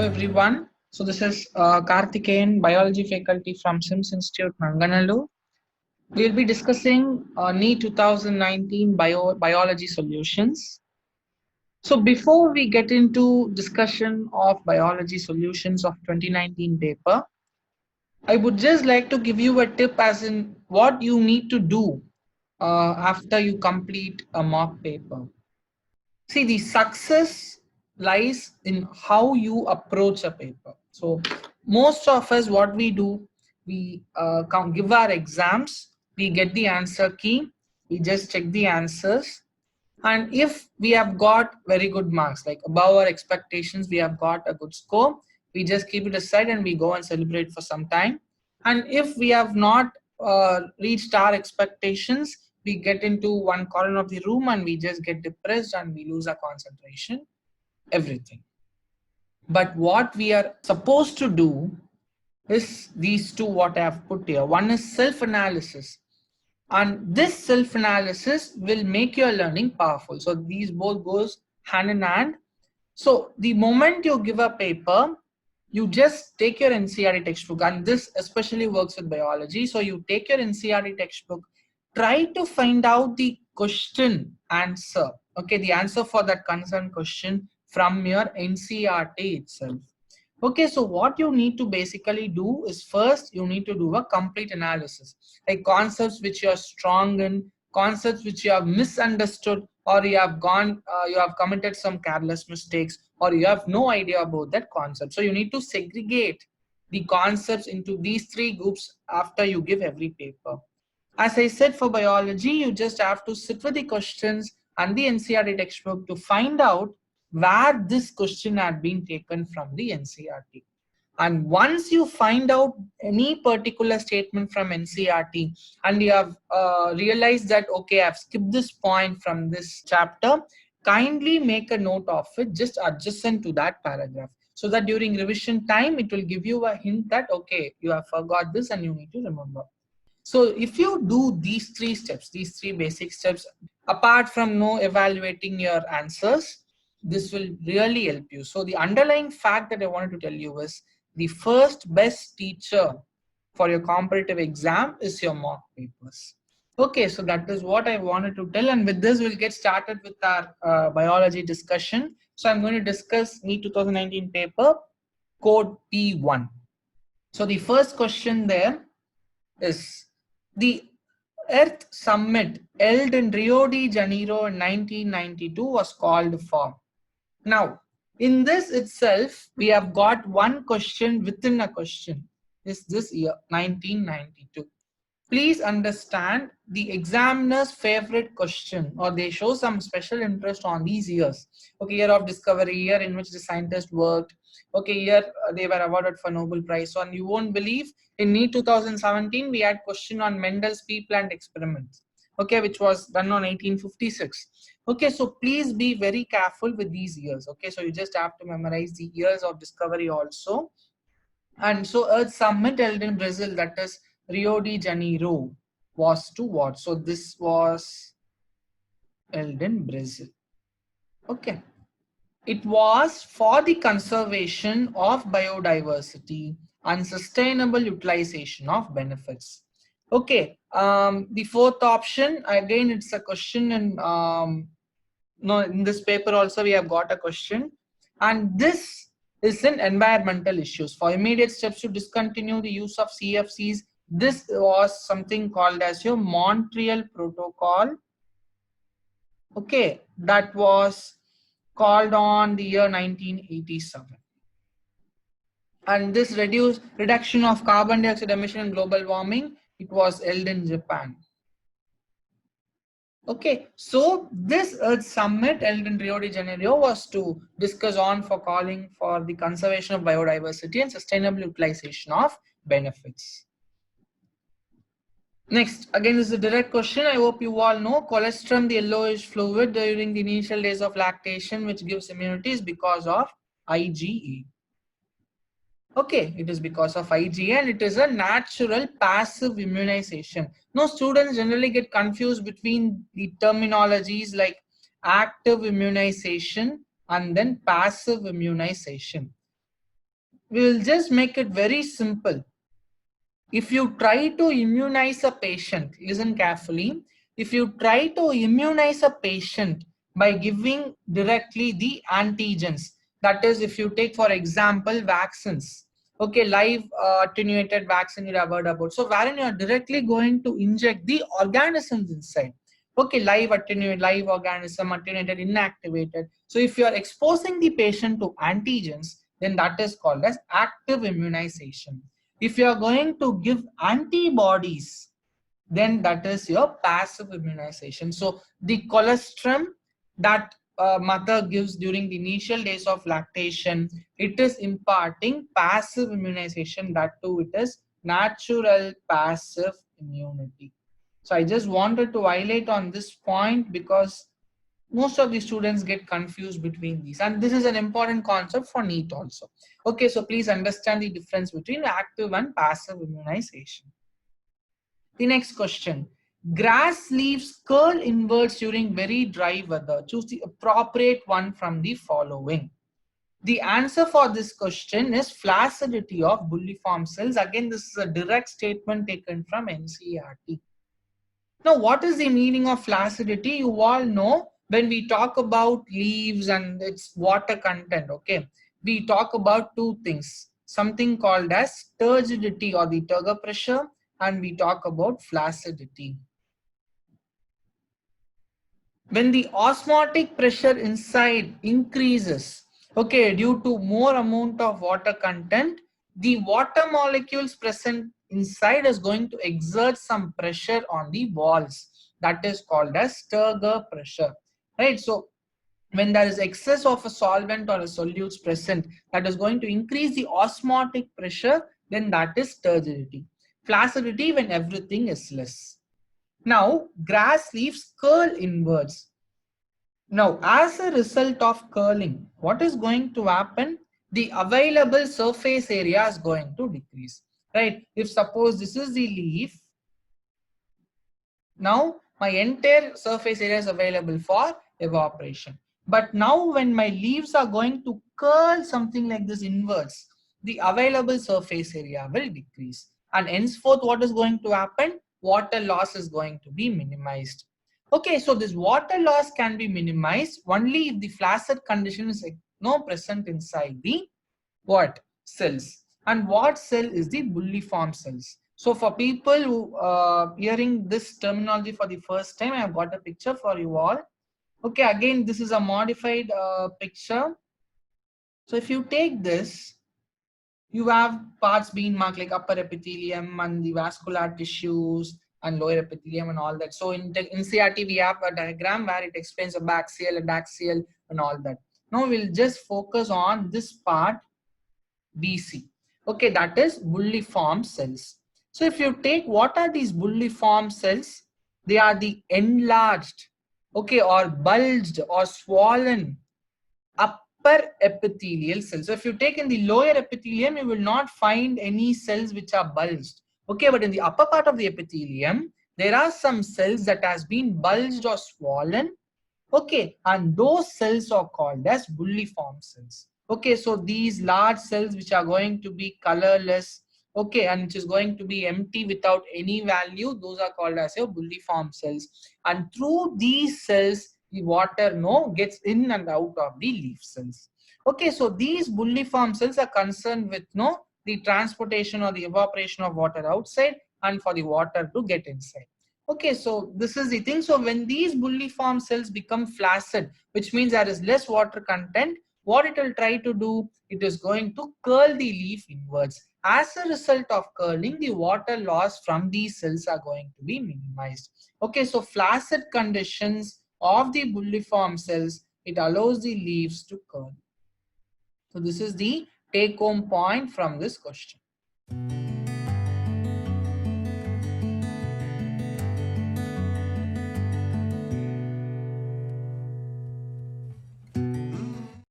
everyone. So this is Karthikeyan, biology faculty from SIMS Institute, Nanganallu. We'll be discussing NEET 2019 biology solutions. So before we get into discussion of biology solutions of 2019 paper, I would just like to give you a tip as in what you need to do after you complete a mock paper. See, the success lies in how you approach a paper. So most of us, what we do, we give our exams, we get the answer key, we just check the answers, and if we have got very good marks, like above our expectations, we have got a good score, we just keep it aside and we go and celebrate for some time. And if we have not reached our expectations, we get into one corner of the room and we just get depressed and we lose our concentration, everything. But what we are supposed to do is these two what I have put here. One is self-analysis, and this self-analysis will make your learning powerful. So these both goes hand in hand. So the moment you give a paper, you just take your NCERT textbook, and this especially works with biology. So you take your NCERT textbook, try to find out the question answer, okay, the answer for that concerned question from your NCERT itself. Okay, so what you need to basically do is first you need to do a complete analysis, like concepts which you are strong in, concepts which you have misunderstood, or you have you have committed some careless mistakes, or you have no idea about that concept. So you need to segregate the concepts into these three groups after you give every paper. As I said, for biology, you just have to sit with the questions and the NCERT textbook to find out where this question had been taken from the NCERT. And once you find out any particular statement from NCERT and you have realized that, okay, I've skipped this point from this chapter, kindly make a note of it, just adjacent to that paragraph, so that during revision time, it will give you a hint that, okay, you have forgot this and you need to remember. So if you do these three steps, these three basic steps, apart from no evaluating your answers, this will really help you. So the underlying fact that I wanted to tell you is the first best teacher for your competitive exam is your mock papers. Okay, so that is what I wanted to tell, and with this we'll get started with our biology discussion. So I'm going to discuss NEET 2019 paper code P1. So the first question there is, the Earth Summit held in Rio de Janeiro in 1992 was called for. Now, in this itself, we have got one question within a question. Is this year 1992? Please understand, the examiner's favorite question, or they show some special interest on these years. Okay, year of discovery, year in which the scientist worked. Okay, year they were awarded for Nobel Prize. So, and you won't believe, in NEET 2017, we had question on Mendel's pea plant experiments. Okay, which was done on 1856. Okay, so please be very careful with these years. Okay, so you just have to memorize the years of discovery also. And so Earth Summit held in Brazil, that is Rio de Janeiro, was to what? So this was held in Brazil. Okay. It was for the conservation of biodiversity and sustainable utilization of benefits. Okay. The fourth option, again, it's a question in no, in this paper also we have got a question, and this is in environmental issues. For immediate steps to discontinue the use of CFCs, this was something called as your Montreal Protocol. Okay, that was called on the year 1987. And this reduction of carbon dioxide emission and global warming, it was held in Japan. Okay, so this Earth Summit held in Rio de Janeiro was to discuss on for calling for the conservation of biodiversity and sustainable utilization of benefits. Next, again, this is a direct question. I hope you all know colostrum, the yellowish fluid during the initial days of lactation, which gives immunity, is because of IgE. Okay, it is because of IgE, and it is a natural passive immunization. Now, students generally get confused between the terminologies like active immunization and then passive immunization. We will just make it very simple. If you try to immunize a patient, listen carefully, if you try to immunize a patient by giving directly the antigens, that is, if you take for example vaccines, okay, live attenuated vaccine you have heard about, so wherein you are directly going to inject the organisms inside, okay, live attenuated, live organism, attenuated, inactivated. So if you are exposing the patient to antigens, then that is called as active immunization. If you are going to give antibodies, then that is your passive immunization. So the colostrum that mother gives during the initial days of lactation, it is imparting passive immunization. That too, it is natural passive immunity. So I just wanted to highlight on this point because most of the students get confused between these, and this is an important concept for NEET also. Okay, so please understand the difference between active and passive immunization. The next question: grass leaves curl inwards during very dry weather. Choose the appropriate one from the following. The answer for this question is flaccidity of bulliform cells. Again, this is a direct statement taken from NCERT. Now, what is the meaning of flaccidity? You all know when we talk about leaves and its water content, okay, we talk about two things, something called as turgidity or the turgor pressure, and we talk about flaccidity. When the osmotic pressure inside increases, okay, due to more amount of water content, the water molecules present inside is going to exert some pressure on the walls. That is called as turgor pressure, right? So when there is excess of a solvent or a solutes present, that is going to increase the osmotic pressure, then that is turgidity. Flaccidity when everything is less. Now, grass leaves curl inwards. Now, as a result of curling, what is going to happen? The available surface area is going to decrease, right? If suppose this is the leaf, now my entire surface area is available for evaporation. But now when my leaves are going to curl something like this inwards, the available surface area will decrease. And henceforth, what is going to happen? Water loss is going to be minimized. Okay, so this water loss can be minimized only if the flaccid condition is present inside the what cells, and what cell is the bulliform cells. So for people who hearing this terminology for the first time, I have got a picture for you all. Okay, again this is a modified picture. So if you take this, you have parts being marked like upper epithelium and the vascular tissues and lower epithelium and all that. So in CRT we have a diagram where it explains a abaxial, adaxial and all that. Now we'll just focus on this part BC. Okay, that is bulliform cells. So if you take, what are these bulliform cells? They are the enlarged, okay, or bulged or swollen upper epithelial cells. So if you take in the lower epithelium, you will not find any cells which are bulged. Okay, but in the upper part of the epithelium, there are some cells that has been bulged or swollen. Okay, and those cells are called as bulliform cells. Okay, so these large cells which are going to be colorless, okay, and which is going to be empty without any value, those are called as your bulliform cells. And through these cells, the water gets in and out of the leaf cells. Okay, so these bulliform cells are concerned with the transportation or the evaporation of water outside and for the water to get inside. Okay, so this is the thing. So when these bulliform cells become flaccid, which means there is less water content, what it will try to do, it is going to curl the leaf inwards. As a result of curling, the water loss from these cells are going to be minimized. Okay, so flaccid conditions of the bulliform cells, it allows the leaves to curl. So this is the take home point from this question.